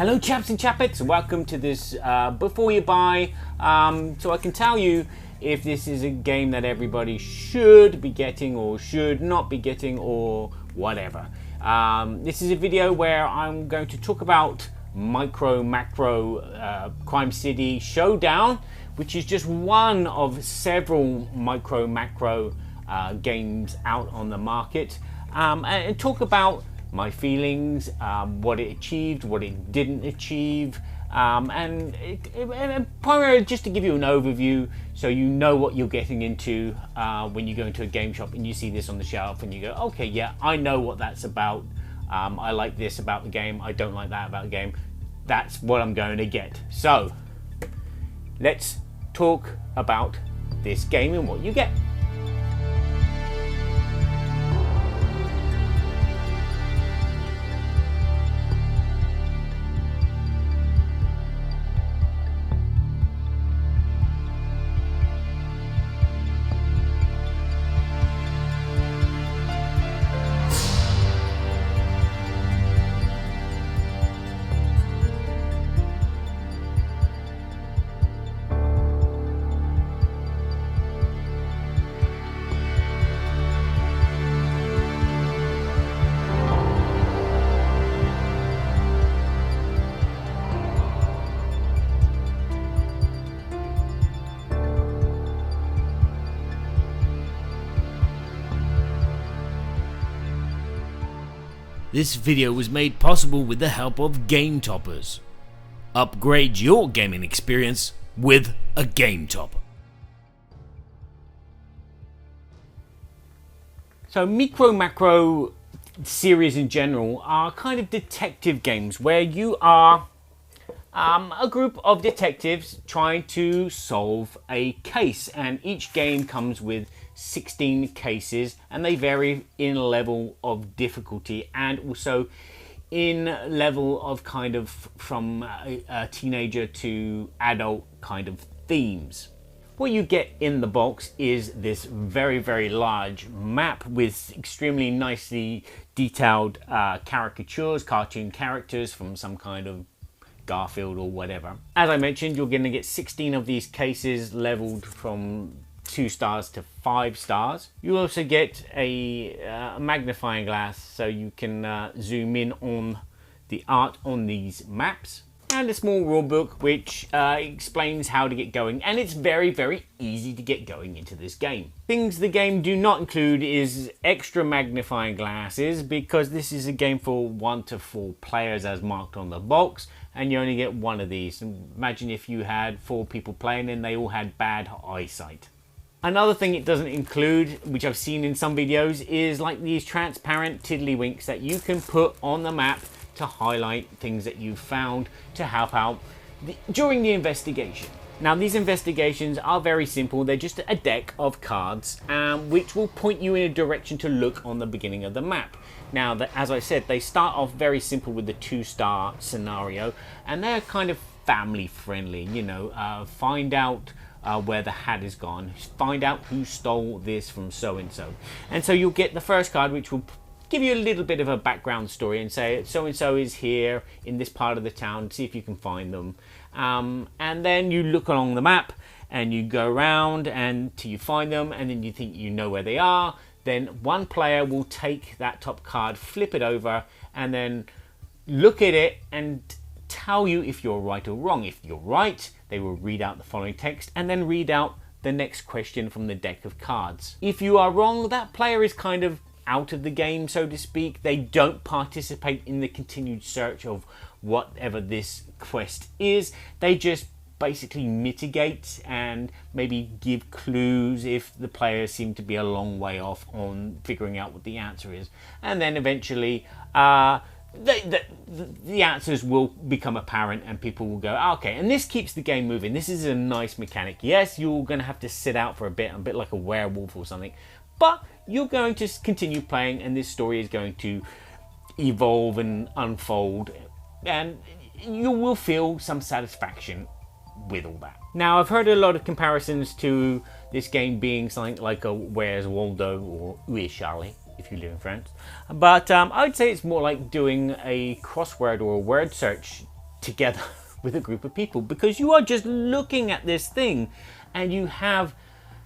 Hello chaps and chappets, welcome to this Before You Buy, so I can tell you if this is a game that everybody should be getting or should not be getting or whatever. This is a video where I'm going to talk about MicroMacro Crime City Showdown, which is just one of several MicroMacro games out on the market, and talk about my feelings, what it achieved, what it didn't achieve, and primarily just to give you an overview so you know what you're getting into when you go into a game shop and you see this on the shelf and you go, okay, yeah, I know what that's about. I like this about the game, I don't like that about the game. That's what I'm going to get. So let's talk about this game and what you get. This video was made possible with the help of Game Toppers. Upgrade your gaming experience with a Game Topper. So MicroMacro series in general are kind of detective games where you are a group of detectives trying to solve a case, and each game comes with 16 cases and they vary in level of difficulty and also in level of kind of from a teenager to adult kind of themes. What you get in the box is this very large map with extremely nicely detailed caricatures, cartoon characters from some kind of Garfield or whatever. As I mentioned, you're going to get 16 of these cases leveled from 2 stars to 5 stars. You also get a magnifying glass so you can zoom in on the art on these maps, and a small rule book which explains how to get going, and it's very easy to get going into this game. Things the game do not include is extra magnifying glasses, because this is a game for 1 to 4 players as marked on the box, and you only get one of these. Imagine if you had 4 people playing and they all had bad eyesight. Another thing it doesn't include, which I've seen in some videos, is like these transparent tiddlywinks that you can put on the map to highlight things that you've found to help out during the investigation. Now these investigations are very simple. They're just a deck of cards which will point you in a direction to look on the beginning of the map. Now, as I said, they start off very simple with the 2-star scenario, and they're kind of family friendly, you know, find out where the hat is gone, find out who stole this from so-and-so. And so you'll get the first card, which will give you a little bit of a background story and say so-and-so is here in this part of the town, see if you can find them. And then you look along the map and you go around until you find them, and then you think you know where they are. Then one player will take that top card, flip it over, and then look at it and tell you if you're right or wrong. If you're right, they will read out the following text and then read out the next question from the deck of cards. If you are wrong, that player is kind of out of the game, so to speak. They don't participate in the continued search of whatever this quest is. They just basically mitigate and maybe give clues if the players seem to be a long way off on figuring out what the answer is. And then eventually the answers will become apparent and people will go, okay, and this keeps the game moving. This is a nice mechanic. Yes, you're going to have to sit out for a bit like a werewolf or something, but you're going to continue playing and this story is going to evolve and unfold, and you will feel some satisfaction with all that. Now, I've heard a lot of comparisons to this game being something like a Where's Waldo or Où est Charlie, if you live in France. But I would say it's more like doing a crossword or a word search together with a group of people, because you are just looking at this thing and you have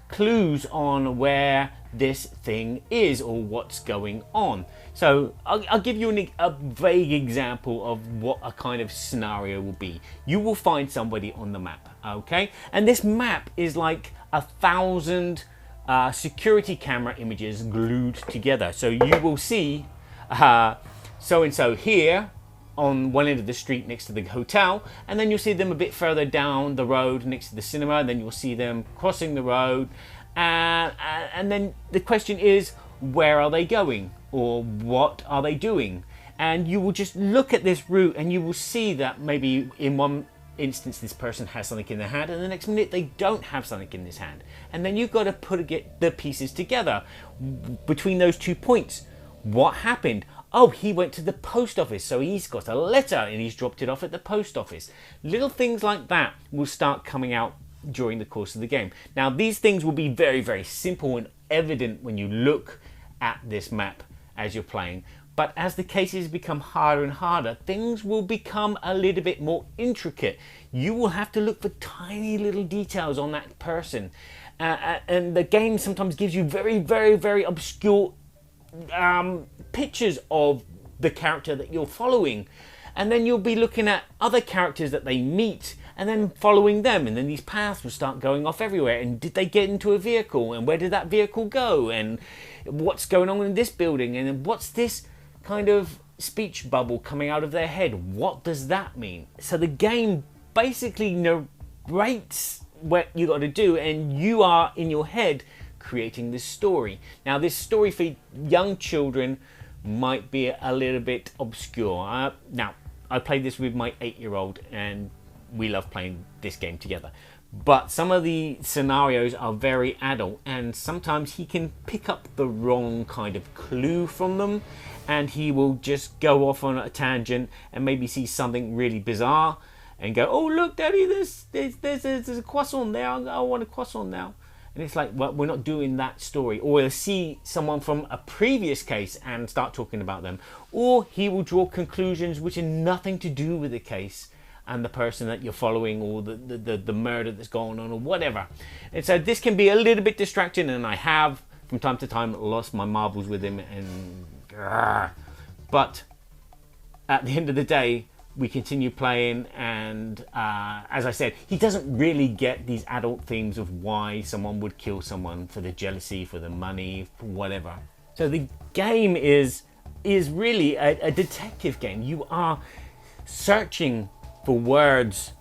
clues on where this thing is or what's going on. So I'll give you a vague example of what a kind of scenario will be. You will find somebody on the map, okay? And this map is like 1,000 security camera images glued together. So you will see so-and-so here on one end of the street next to the hotel, and then you'll see them a bit further down the road next to the cinema, and then you'll see them crossing the road, and then the question is, where are they going, or what are they doing? And you will just look at this route and you will see that maybe in one instance this person has something in their hand, and the next minute they don't have something in this hand, and then you've got to get the pieces together between those 2 points. What happened? Oh, he went to the post office, so he's got a letter and he's dropped it off at the post office. Little things like that will start coming out during the course of the game. Now, these things will be very, very simple and evident when you look at this map as you're playing. But as the cases become harder and harder, things will become a little bit more intricate. You will have to look for tiny little details on that person. And the game sometimes gives you very, very, very obscure pictures of the character that you're following, and then you'll be looking at other characters that they meet and then following them, and then these paths will start going off everywhere. And did they get into a vehicle, and where did that vehicle go, and what's going on in this building, and what's this kind of speech bubble coming out of their head, what does that mean? So the game basically narrates what you got to do, and you are in your head creating this story. Now, this story for young children might be a little bit obscure. Now, I played this with my 8-year-old and we love playing this game together. But some of the scenarios are very adult, and sometimes he can pick up the wrong kind of clue from them, and he will just go off on a tangent and maybe see something really bizarre and go, oh, look, Daddy, there's a croissant there. I want a croissant now. And it's like, well, we're not doing that story. Or he'll see someone from a previous case and start talking about them. Or he will draw conclusions which are nothing to do with the case and the person that you're following, or the murder that's going on, or whatever. And so this can be a little bit distracting, and I have, from time to time, lost my marbles with him. But at the end of the day, we continue playing, and as I said, he doesn't really get these adult themes of why someone would kill someone, for the jealousy, for the money, for whatever. So the game is really a detective game. You are searching for words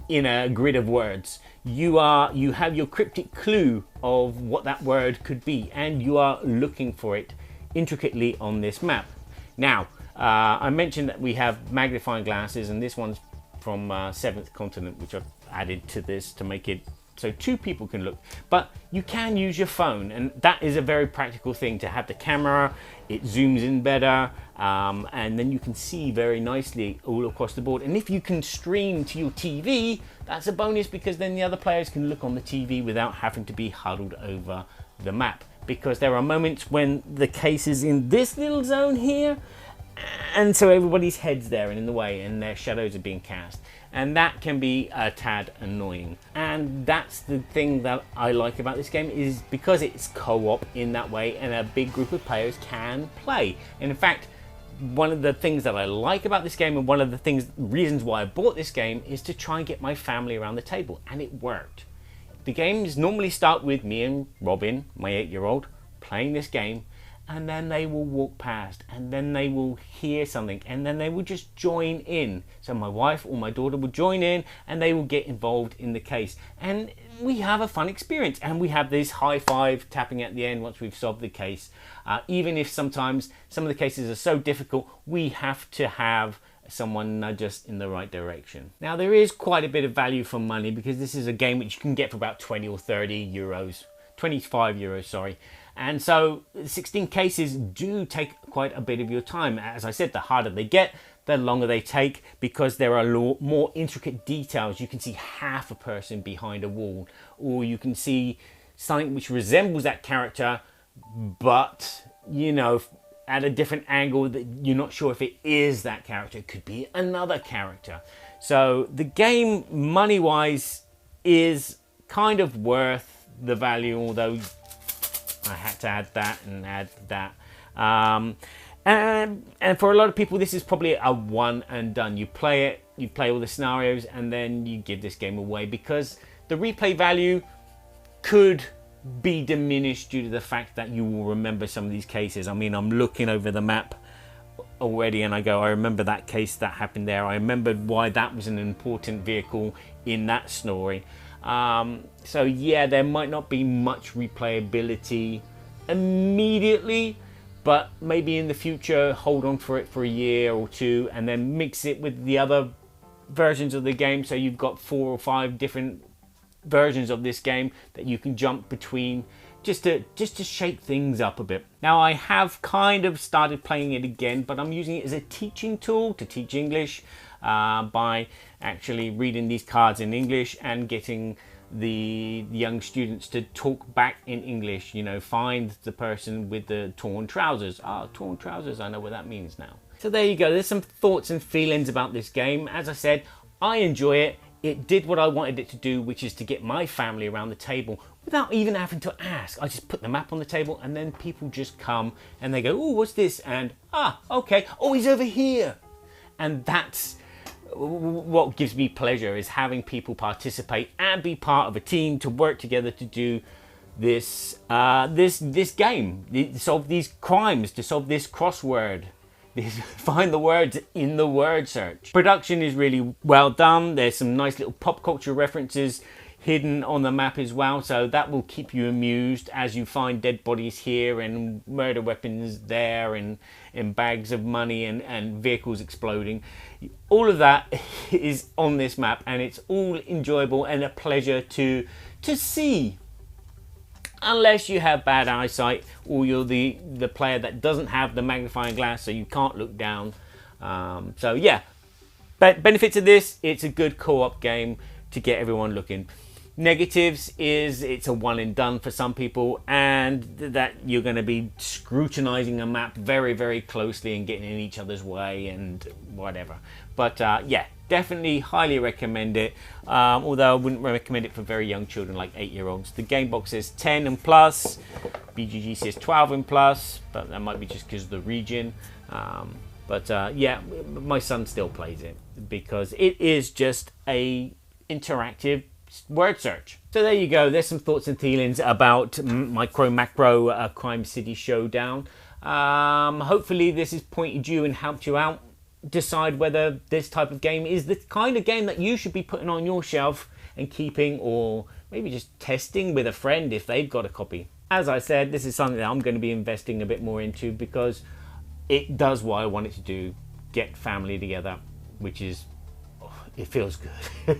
in a grid of words. You have your cryptic clue of what that word could be, and you are looking for it intricately on this map. Now, I mentioned that we have magnifying glasses, and this one's from Seventh Continent, which I've added to this to make it so 2 people can look. But you can use your phone, and that is a very practical thing, to have the camera. It zooms in better, and then you can see very nicely all across the board. And if you can stream to your TV, that's a bonus, because then the other players can look on the TV without having to be huddled over the map. Because there are moments when the case is in this little zone here, and so everybody's head's there and in the way, and their shadows are being cast, and that can be a tad annoying. And that's the thing that I like about this game, is because it's co-op in that way, and a big group of players can play. And in fact, one of the things that I like about this game, and one of the reasons why I bought this game, is to try and get my family around the table, and it worked. The games normally start with me and Robin, my 8-year-old, playing this game, and then they will walk past, and then they will hear something, and then they will just join in. So my wife or my daughter will join in, and they will get involved in the case, and we have a fun experience, and we have this high five tapping at the end once we've solved the case. Even if sometimes some of the cases are so difficult, we have to have someone nudge us in the right direction. Now, there is quite a bit of value for money, because this is a game which you can get for about 20 or 30 euros, 25 euros, sorry. And so 16 cases do take quite a bit of your time. As I said, the harder they get, the longer they take, because there are more intricate details. You can see half a person behind a wall, or you can see something which resembles that character, but, you know, at a different angle that you're not sure if it is that character. It could be another character. So the game, money-wise, is kind of worth the value, although I had to add that and add that. And for a lot of people, this is probably a one and done. You play it, you play all the scenarios, and then you give this game away, because the replay value could be diminished due to the fact that you will remember some of these cases. I mean, I'm looking over the map already and I go, I remember that case that happened there. I remembered why that was an important vehicle in that story. So yeah, there might not be much replayability immediately, but maybe in the future hold on for it for a year or two and then mix it with the other versions of the game, so you've got 4 or 5 different versions of this game that you can jump between, just to shake things up a bit. Now, I have kind of started playing it again, but I'm using it as a teaching tool to teach English by actually reading these cards in English and getting the young students to talk back in English. You know, find the person with the torn trousers. Torn trousers, I know what that means now. So there you go, there's some thoughts and feelings about this game. As I said, I enjoy it. It did what I wanted it to do, which is to get my family around the table without even having to ask. I just put the map on the table and then people just come and they go, oh, what's this? And, okay, oh, he's over here. And that's what gives me pleasure, is having people participate and be part of a team to work together to do this this game, to solve these crimes, to solve this crossword. Find the words in the word search. Production is really well done. There's some nice little pop culture references hidden on the map as well, so that will keep you amused as you find dead bodies here and murder weapons there and bags of money and vehicles exploding. All of that is on this map, and it's all enjoyable and a pleasure to see. Unless you have bad eyesight, or you're the player that doesn't have the magnifying glass, so you can't look down. So yeah, but benefits of this, it's a good co-op game to get everyone looking. Negatives is it's a one and done for some people, and that you're going to be scrutinizing a map very, very closely and getting in each other's way and whatever. But yeah, definitely highly recommend it, although I wouldn't recommend it for very young children like 8-year-olds. The game box says 10 and plus, BGG says 12 and plus, but that might be just because of the region. But yeah, my son still plays it because it is just a interactive word search. So there you go, there's some thoughts and feelings about MicroMacro Crime City Showdown. Hopefully this has pointed you and helped you out decide whether this type of game is the kind of game that you should be putting on your shelf and keeping, or maybe just testing with a friend if they've got a copy. As I said, this is something that I'm going to be investing a bit more into because it does what I want it to do, get family together, which is, it feels good.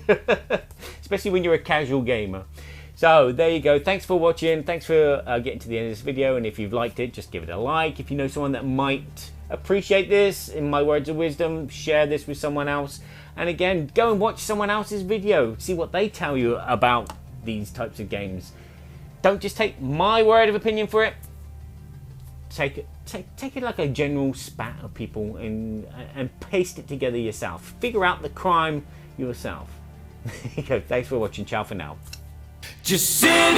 Especially when you're a casual gamer. So there you go, thanks for watching, thanks for getting to the end of this video, and if you've liked it, just give it a like. If you know someone that might appreciate this, in my words of wisdom, share this with someone else. And again, go and watch someone else's video, see what they tell you about these types of games. Don't just take my word of opinion for it. Take it like a general spat of people and paste it together yourself. Figure out the crime yourself. Thanks for watching. Ciao for now. Just sitting